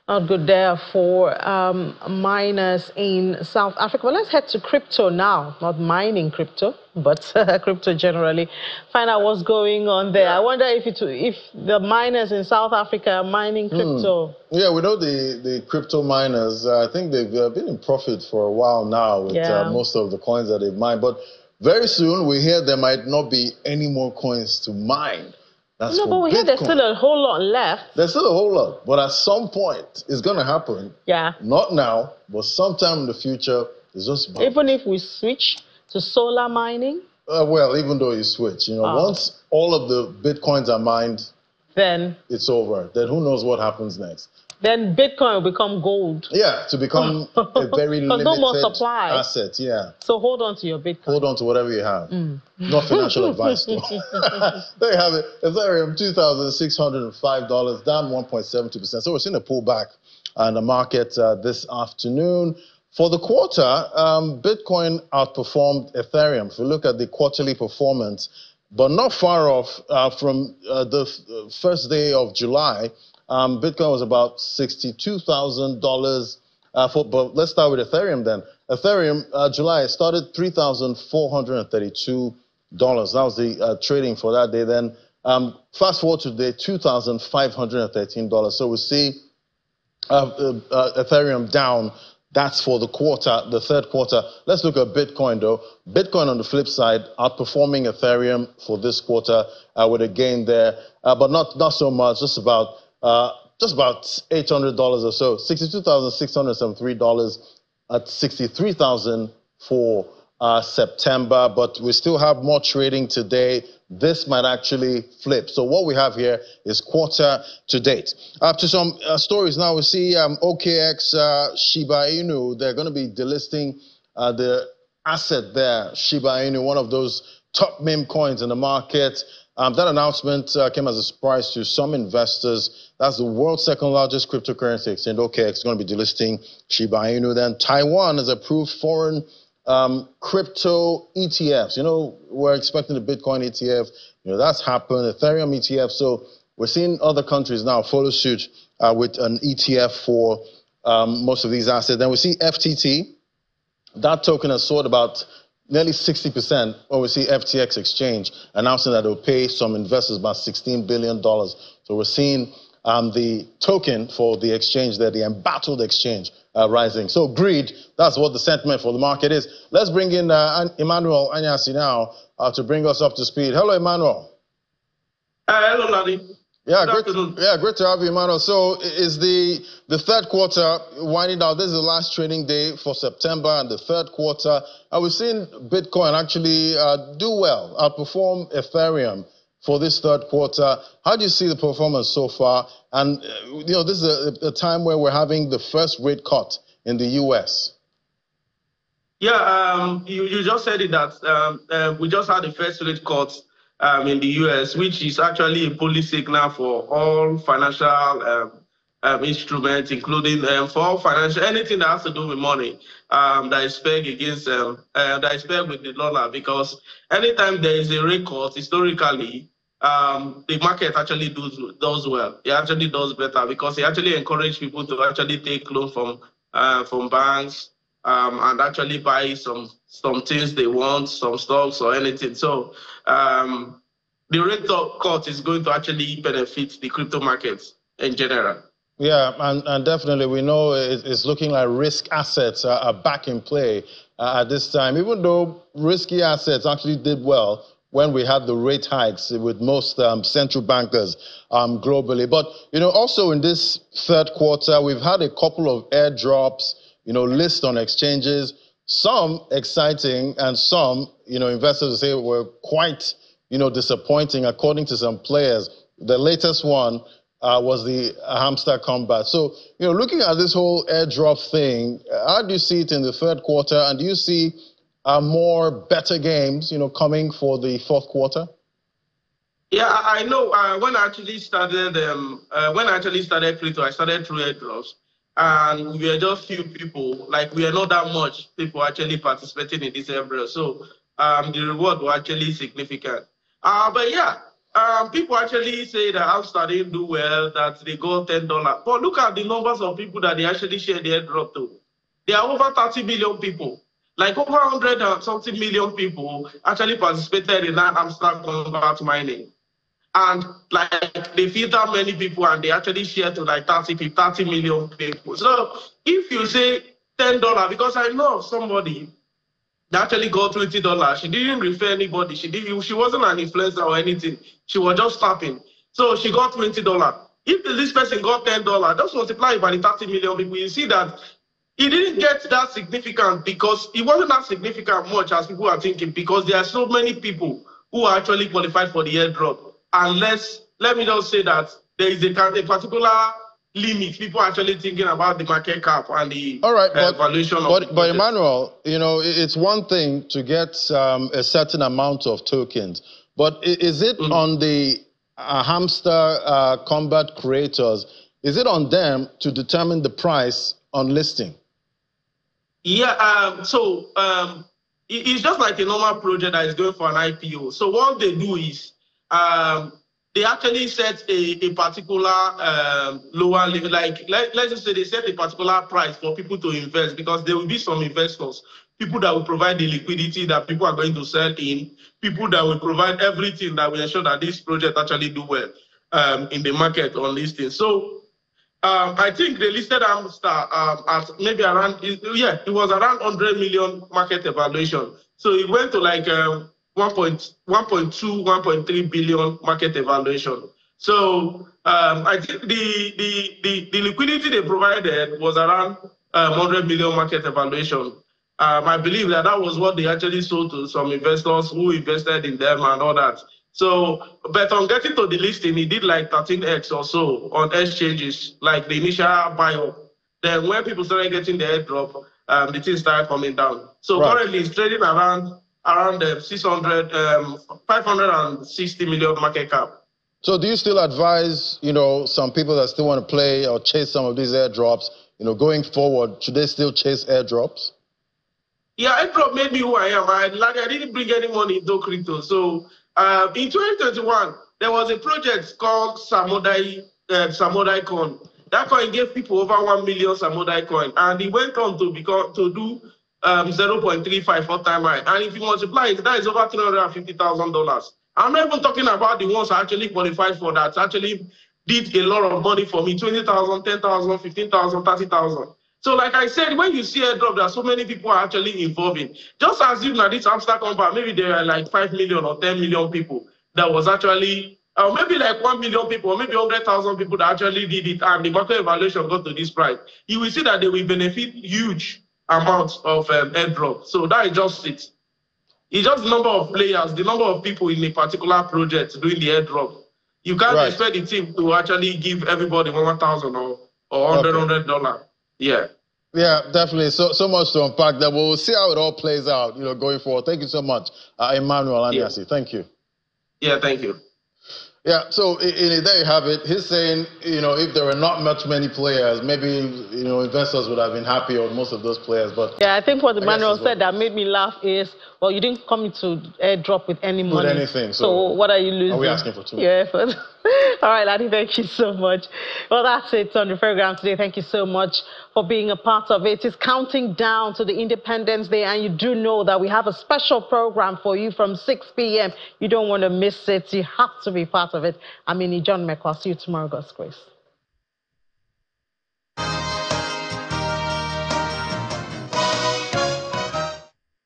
Not good there for miners in South Africa. Well, let's head to crypto now. Not mining crypto, but crypto generally. Find out what's going on there. I wonder if the miners in South Africa are mining crypto. Yeah, we know the crypto miners. I think they've been in profit for a while now with most of the coins that they've mined. But very soon we hear there might not be any more coins to mine. No, but we hear there's still a whole lot left. There's still a whole lot, but at some point, it's going to happen. Yeah. Not now, but sometime in the future, it's just about. Even if we switch to solar mining? Well, even though you switch, once all of the Bitcoins are mined, then it's over. Then who knows what happens next? Then Bitcoin will become gold. Yeah, to become a very limited no more supply. asset, yeah. So hold on to your Bitcoin. Hold on to whatever you have. Not financial advice, though. There you have it. Ethereum, $2,605, down 1.72%. So we're seeing a pullback in the market this afternoon. For the quarter, Bitcoin outperformed Ethereum. If you look at the quarterly performance, but not far off from the first day of July, Bitcoin was about $62,000. But let's start with Ethereum then. Ethereum, July, started $3,432. That was the trading for that day. Then fast forward to today, $2,513. So we see Ethereum down. That's for the quarter, the third quarter. Let's look at Bitcoin, though. Bitcoin, on the flip side, outperforming Ethereum for this quarter with a gain there, but not so much, just about $800 or so, $62,673 at $63,000 for September. But we still have more trading today. This might actually flip. So what we have here is quarter to date. Up to some stories now. We see OKX, Shiba Inu. They're going to be delisting the asset there, Shiba Inu, one of those top meme coins in the market. That announcement came as a surprise to some investors. That's the world's second largest cryptocurrency exchange. OKX is going to be delisting Shiba Inu. Then Taiwan has approved foreign crypto ETFs. We're expecting the Bitcoin ETF. That's happened. Ethereum ETF. So we're seeing other countries now follow suit with an ETF for most of these assets. Then we see FTT. That token has soared about nearly 60%, when we see FTX Exchange announcing that it will pay some investors about $16 billion. So we're seeing the token for the exchange there, the embattled exchange, rising. So greed, that's what the sentiment for the market is. Let's bring in Emmanuel Anyasi now to bring us up to speed. Hello, Emmanuel. Hello, Larry. Yeah, great to have you, Emmanuel. So is the third quarter winding down? This is the last trading day for September and the third quarter. And we've seen Bitcoin actually do well, outperform Ethereum for this third quarter. How do you see the performance so far? And, this is a time where we're having the first rate cut in the U.S. Yeah, you just said it that we just had the first rate cut in the U.S., which is actually a policy signal for all financial instruments, including for all financial, anything that has to do with money that is pegged against, that is pegged with the dollar. Because anytime there is a rate cut, historically, the market actually does well. It actually does better because it actually encourages people to actually take loans from banks and actually buy some things they want, some stocks or anything. So the rate cut is going to actually benefit the crypto markets in general. Yeah, and definitely we know it's looking like risk assets are back in play at this time, even though risky assets actually did well when we had the rate hikes with most central bankers globally. But, also in this third quarter, we've had a couple of airdrops, list on exchanges, some exciting and some, investors will say were quite, disappointing according to some players. The latest one was the Hamster Kombat. So, looking at this whole airdrop thing, how do you see it in the third quarter? And do you see more better games, coming for the fourth quarter? Yeah, I know. When I actually started crypto, I started through airdrops. And we were just few people, we are not that much people actually participating in this airdrop. So the reward was actually significant. But yeah, people actually say that Hamster didn't do well, that they got $10. But look at the numbers of people that they actually shared the airdrop to. There are over 30 million people. Like over 100 and something million people actually participated in that Hamster Kombat mining. And like they filter many people and they actually share to like 30 million people. So if you say $10, because I know of somebody that actually got $20. She didn't refer anybody. She wasn't an influencer or anything. She was just tapping. So she got $20. If this person got $10, just multiply it by the 30 million people, you see that it didn't get that significant because it wasn't that significant much as people are thinking because there are so many people who are actually qualified for the airdrop. Unless, let me just say that there is a particular limit. People are actually thinking about the market cap and the valuation of but Emmanuel, you know, it's one thing to get a certain amount of tokens, but is it on the Hamster Kombat creators, is it on them to determine the price on listing? Yeah, it's just like a normal project that is going for an IPO. So what they do is they actually set a particular lower limit, like let's just say they set a particular price for people to invest because there will be some investors, people that will provide the liquidity that people are going to sell in, people that will provide everything that will ensure that this project actually do well in the market on listing. So I think they listed Hamster at maybe around, it was around 100 million market evaluation. So it went to like 1.2, 1.3 billion market evaluation. So I think the liquidity they provided was around 100 million market evaluation. I believe that was what they actually sold to some investors who invested in them and all that. So, but on getting to the listing, he did like 13x or so on exchanges, like the initial buy-up. Then when people started getting the airdrop, the thing started coming down. So currently it's trading around 560 million market cap. So do you still advise, you know, some people that still want to play or chase some of these airdrops, you know, going forward, should they still chase airdrops? Yeah, airdrop made me who I am. I didn't bring any money into crypto. So in 2021, there was a project called Samodai Coin. That coin gave people over 1 million Samodai coin, and it went on to do 0.35 all-time high. And if you multiply it, that is over $350,000. I'm not even talking about the ones I actually qualified for that actually did a lot of money for me, 20,000, 10,000, 15,000, 30,000. So like I said, when you see airdrop, there are so many people are actually involving. Just assume that this Hamster Kombat, maybe there are like 5 million or 10 million people that was actually, maybe like 1 million people, or maybe 100,000 people that actually did it, and the market evaluation got to this price. You will see that they will benefit huge amounts of airdrop. So that is just it. It's just the number of players, the number of people in a particular project doing the airdrop. You can't expect the team to actually give everybody 1,000 or $100. Yeah. Yeah, definitely. So much to unpack that. We'll see how it all plays out, you know, going forward. Thank you so much, Emmanuel Anyasi. Thank you. Yeah, thank you. Yeah, so there you have it. He's saying, you know, if there were not many players, maybe, you know, investors would have been happy on most of those players. But yeah, I think what Emmanuel said that made me laugh is, well, you didn't come into airdrop with any money. With anything. So what are you losing? Are we asking for too? Yeah. All right, Laddie, thank you so much. Well, that's it on the program today. Thank you so much for being a part of it. It's counting down to the Independence Day, and you do know that we have a special program for you from 6 p.m. You don't want to miss it. You have to be part of it. I'm John Mekwa. See you tomorrow, God's grace.